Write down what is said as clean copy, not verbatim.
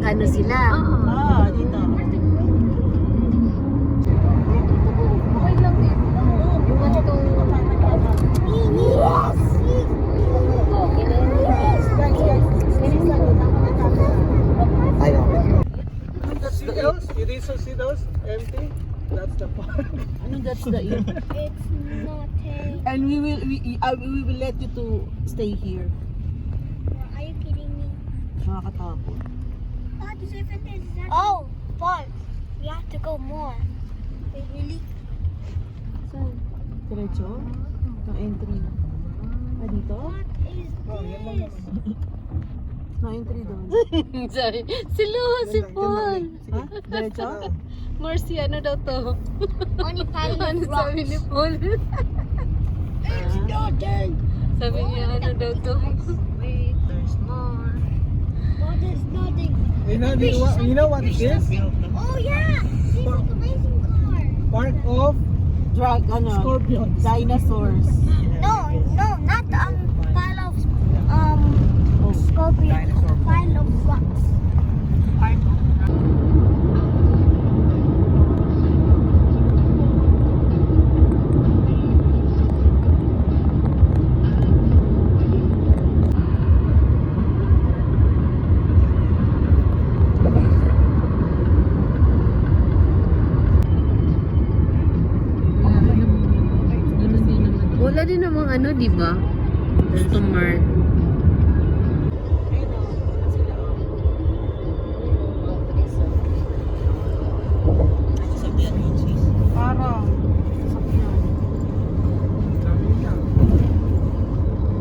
nag-ano sila. Ah, dito. Okay lang din. You want to... Yes! Ay, okay. See those? You did see those? Empty? That's the park. Ano, that's the inn. It's not a... And we will let you to stay here. Are you kidding me? Nakakatakot. Oh, but we have to go more. Wait, really? Saan? Diretso? Ang entry. Ah, dito? What is this? No entry doon. Sorry. Si Lou, si Paul. Ha? Diretso? Mercy, ano daw to? Only pile Ano of sabi ni rocks. Paul? It's nothing. Sabi niya, ano daw to? Wait, there's more. What is nothing? You know what it is? Oh yeah! This is an amazing car. Park of Drag, ano? Scorpions. Dinosaurs. No, not pile of scorpion. Pile of rocks. Wala din namang ano, di ba? Customer.